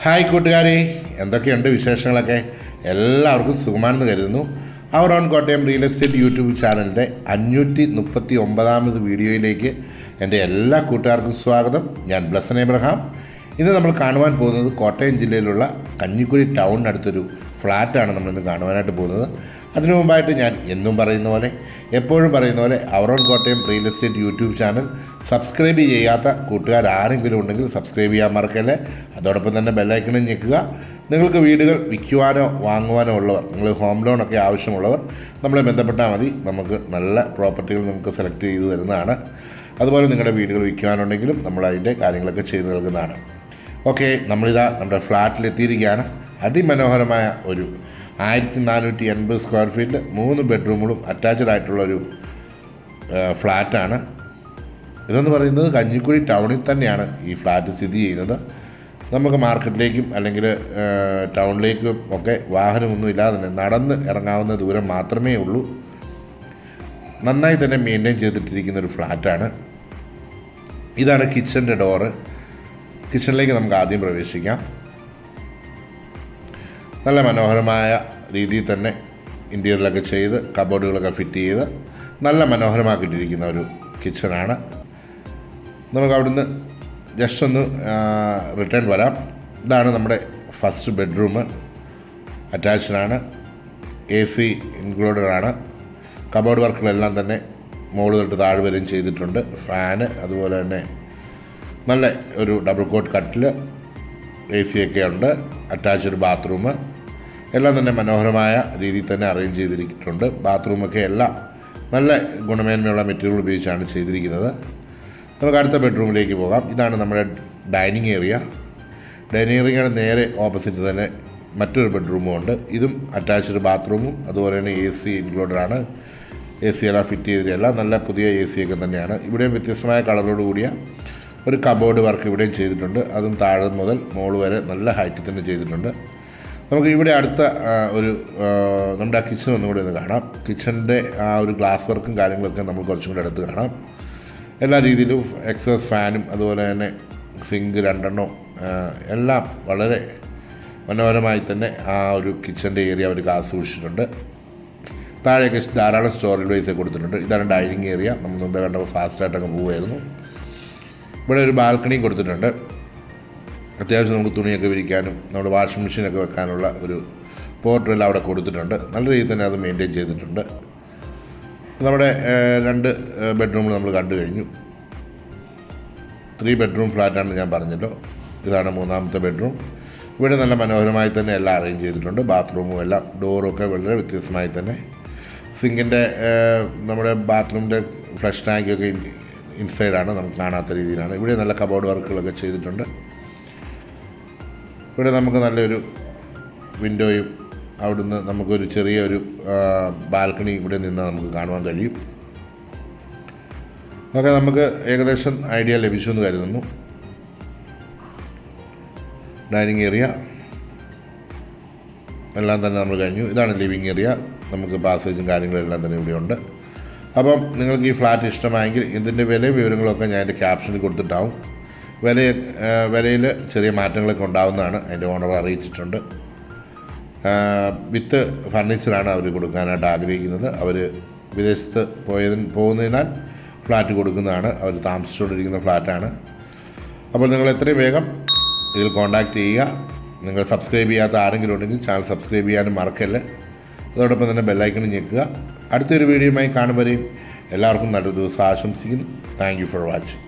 Hi കൂട്ടുകാരെ, എന്തൊക്കെയുണ്ട് വിശേഷങ്ങളൊക്കെ? എല്ലാവർക്കും സുഖമാണെന്ന് കരുതുന്നു. Our own Kottayam real estate YouTube ചാനലിൻ്റെ 539 വീഡിയോയിലേക്ക് എൻ്റെ എല്ലാ കൂട്ടുകാർക്കും സ്വാഗതം. ഞാൻ ബ്ലസൻ എബ്രഹാം. ഇന്ന് നമ്മൾ കാണുവാൻ പോകുന്നത് കോട്ടയം ജില്ലയിലുള്ള കഞ്ഞിക്കുഴി ടൗണിനടുത്തൊരു ഫ്ലാറ്റാണ് നമ്മളിന്ന് കാണുവാനായിട്ട് പോകുന്നത്. അതിനു മുമ്പായിട്ട് ഞാൻ എന്നും പറയുന്ന പോലെ, എപ്പോഴും പറയുന്ന പോലെ, our own Kottayam real estate YouTube channel subscribe ചെയ്യാത്ത കൂട്ടുകാർ ആരെങ്കിലും ഉണ്ടെങ്കിൽ സബ്സ്ക്രൈബ് ചെയ്യാൻ മറക്കല്ലേ. അതോടൊപ്പം തന്നെ ബെല്ലൈക്കണും ഞെക്കുക. നിങ്ങൾക്ക് വീടുകൾ വിൽക്കുവാനോ വാങ്ങുവാനോ ഉള്ളവർ, നിങ്ങൾ ഹോം ലോണൊക്കെ ആവശ്യമുള്ളവർ നമ്മളെ ബന്ധപ്പെട്ടാൽ മതി. നമുക്ക് നല്ല പ്രോപ്പർട്ടികൾ നിങ്ങൾക്ക് സെലക്ട് ചെയ്ത് തരുന്നതാണ്. അതുപോലെ നിങ്ങളുടെ വീടുകൾ വിൽക്കുവാനുണ്ടെങ്കിലും നമ്മൾ അതിൻ്റെ കാര്യങ്ങളൊക്കെ ചെയ്തു നൽകുന്നതാണ്. ഓക്കെ, നമ്മളിതാ നമ്മുടെ ഫ്ലാറ്റിലെത്തിയിരിക്കുകയാണ്. അതിമനോഹരമായ ഒരു 1480 സ്ക്വയർ ഫീറ്റ് 3 ബെഡ്റൂമുകളും അറ്റാച്ച്ഡ് ആയിട്ടുള്ളൊരു ഫ്ലാറ്റാണ്. ഇതെന്ന് പറയുന്നത് കഞ്ഞിക്കുഴി ടൗണിൽ തന്നെയാണ് ഈ ഫ്ലാറ്റ് സ്ഥിതി ചെയ്യുന്നത്. നമുക്ക് മാർക്കറ്റിലേക്കും അല്ലെങ്കിൽ ടൗണിലേക്കും ഒക്കെ വാഹനമൊന്നും ഇല്ലാതെ തന്നെ നടന്ന് ഇറങ്ങാവുന്ന ദൂരം മാത്രമേ ഉള്ളൂ. നന്നായി തന്നെ മെയിൻറ്റെയിൻ ചെയ്തിട്ടിരിക്കുന്നൊരു ഫ്ലാറ്റാണ്. ഇതാണ് കിച്ചൻ്റെ ഡോറ്. കിച്ചണിലേക്ക് നമുക്ക് ആദ്യം പ്രവേശിക്കാം. നല്ല മനോഹരമായ രീതിയിൽ തന്നെ ഇൻറ്റീരിയറിലൊക്കെ ചെയ്ത് കബോർഡുകളൊക്കെ ഫിറ്റ് ചെയ്ത് നല്ല മനോഹരമാക്കിയിട്ടിരിക്കുന്ന ഒരു കിച്ചണാണ്. നമുക്ക് അവിടുന്ന് ജസ്റ്റ് ഒന്ന് റിട്ടേൺ വരാം. ഇതാണ് നമ്മുടെ ഫസ്റ്റ് ബെഡ്റൂം. അറ്റാച്ച്ഡാണ്, AC ഇൻക്ലൂഡഡ് ആണ്. കബോർഡ് വർക്കുകളെല്ലാം തന്നെ മുകളിൽ തൊട്ട് താഴെ വരെയും ചെയ്തിട്ടുണ്ട്. ഫാന്, അതുപോലെ തന്നെ നല്ല ഒരു ഡബിൾ കോട്ട് കട്ടിൽ, AC ഒക്കെ ഉണ്ട്. അറ്റാച്ച്ഡ് ബാത്റൂം എല്ലാം തന്നെ മനോഹരമായ രീതിയിൽ തന്നെ അറേഞ്ച് ചെയ്തിരിച്ചിട്ടുണ്ട്. ബാത്റൂമൊക്കെ എല്ലാം നല്ല ഗുണമേന്മയുള്ള മെറ്റീരിയൽ ഉപയോഗിച്ചാണ് ചെയ്തിരിക്കുന്നത്. നമുക്ക് അടുത്ത ബെഡ്റൂമിലേക്ക് പോകാം. ഇതാണ് നമ്മുടെ ഡൈനിങ് ഏരിയ. ഡൈനിങ് ഏരിയയുടെ നേരെ ഓപ്പോസിറ്റ് തന്നെ മറ്റൊരു ബെഡ്റൂമും ഉണ്ട്. ഇതും അറ്റാച്ച്ഡ് ബാത്റൂമും അതുപോലെ തന്നെ AC ഇൻക്ലൂഡഡ് ആണ്. AC എല്ലാം ഫിറ്റ് ചെയ്തിട്ടില്ല. നല്ല പുതിയ AC ഒക്കെ തന്നെയാണ്. ഇവിടെയും വ്യത്യസ്തമായ കളറോട് കൂടിയ ഒരു കബോർഡ് വർക്ക് ഇവിടെയും ചെയ്തിട്ടുണ്ട്. അതും താഴെ മുതൽ മുകളിൽ വരെ നല്ല ഹൈറ്റിൽ തന്നെ ചെയ്തിട്ടുണ്ട്. നമുക്ക് ഇവിടെ അടുത്ത ഒരു നമ്മുടെ കിച്ചൺ ഒന്നുകൂടി ഒന്ന് കാണാം. കിച്ചണിൻ്റെ ആ ഒരു ഗ്ലാസ് വർക്കും കാര്യങ്ങളൊക്കെ നമ്മൾ കുറച്ചും കൂടി അടുത്ത് കാണാം. എല്ലാ രീതിയിലും എക്സോസ് ഫാനും അതുപോലെ തന്നെ സിങ്ക് 2 എല്ലാം വളരെ മനോഹരമായി തന്നെ ആ ഒരു കിച്ചൻ്റെ ഏരിയ അവർ ഗ്ലാസ് സൂക്ഷിച്ചിട്ടുണ്ട്. താഴെയൊക്കെ ധാരാളം സ്റ്റോറേജ് സ്പേസ് കൊടുത്തിട്ടുണ്ട്. ഇതാണ് ഡൈനിങ് ഏരിയ. നമ്മൾ മുമ്പേ കണ്ടപ്പോൾ ഫാസ്റ്റായിട്ടൊക്കെ പോവുമായിരുന്നു. ഇവിടെ ഒരു ബാൽക്കണിയും കൊടുത്തിട്ടുണ്ട്. അത്യാവശ്യം നമുക്ക് തുണിയൊക്കെ വിരിക്കാനും നമ്മുടെ വാഷിംഗ് മെഷീനൊക്കെ വെക്കാനുള്ള ഒരു പോർട്ടലെല്ലാം അവിടെ കൊടുത്തിട്ടുണ്ട്. നല്ല രീതിയിൽ തന്നെ അത് മെയിൻറ്റെയിൻ ചെയ്തിട്ടുണ്ട്. നമ്മുടെ 2 ബെഡ്റൂം നമ്മൾ കണ്ടു കഴിഞ്ഞു. 3 ബെഡ്റൂം ഫ്ലാറ്റാണെന്ന് ഞാൻ പറഞ്ഞല്ലോ. ഇതാണ് 3ാമത്തെ ബെഡ്റൂം. ഇവിടെ നല്ല മനോഹരമായി തന്നെ എല്ലാം അറേഞ്ച് ചെയ്തിട്ടുണ്ട്. ബാത്റൂമും എല്ലാം ഡോറൊക്കെ വളരെ വ്യത്യസ്തമായി തന്നെ. സിങ്കിൻ്റെ നമ്മുടെ ബാത്റൂമിൻ്റെ ഫ്ലഷ് ടാങ്കൊക്കെ ഇൻസൈഡാണ്, നമുക്ക് കാണാത്ത രീതിയിലാണ്. ഇവിടെ നല്ല കബോർഡ് വർക്കുകളൊക്കെ ചെയ്തിട്ടുണ്ട്. ഇവിടെ നമുക്ക് നല്ലൊരു വിൻഡോയും അവിടുന്ന് നമുക്കൊരു ചെറിയൊരു ബാൽക്കണി ഇവിടെ നിന്ന് നമുക്ക് കാണുവാൻ കഴിയും. അതൊക്കെ നമുക്ക് ഏകദേശം ഐഡിയ ലഭിച്ചു എന്ന് കരുതുന്നു. ഡൈനിങ് ഏരിയ എല്ലാം തന്നെ നമ്മൾ കഴിഞ്ഞു. ഇതാണ് ലിവിങ് ഏരിയ. നമുക്ക് പാസേജും കാര്യങ്ങളെല്ലാം തന്നെ ഇവിടെയുണ്ട്. അപ്പം നിങ്ങൾക്ക് ഈ ഫ്ലാറ്റ് ഇഷ്ടമായെങ്കിൽ ഇതിൻ്റെ വിലയും വിവരങ്ങളൊക്കെ ഞാൻ എൻ്റെ ക്യാപ്ഷനിൽ കൊടുത്തിട്ടാവും. വിലയിൽ ചെറിയ മാറ്റങ്ങളൊക്കെ ഉണ്ടാവുന്നതാണ് അതിൻ്റെ ഓണർ അറിയിച്ചിട്ടുണ്ട്. വിത്ത് ഫർണിച്ചറാണ് അവർ കൊടുക്കാനായിട്ട് ആഗ്രഹിക്കുന്നത്. അവർ വിദേശത്ത് പോകുന്നതിനാൽ ഫ്ലാറ്റ് കൊടുക്കുന്നതാണ്. അവർ താമസിച്ചുകൊണ്ടിരിക്കുന്ന ഫ്ലാറ്റാണ്. അപ്പോൾ നിങ്ങൾ എത്രയും വേഗം ഇതിൽ കോൺടാക്റ്റ് ചെയ്യുക. നിങ്ങൾ സബ്സ്ക്രൈബ് ചെയ്യാത്ത ആരെങ്കിലും ഉണ്ടെങ്കിൽ ചാനൽ സബ്സ്ക്രൈബ് ചെയ്യാനും മറക്കല്ലേ. അതോടൊപ്പം തന്നെ ബെല്ലൈക്കണും ഞെക്കുക. അടുത്തൊരു വീഡിയോയുമായി കാണുമ്പോഴേയും എല്ലാവർക്കും നല്ലൊരു ദിവസം ആശംസിക്കുന്നു. Thank you for watching.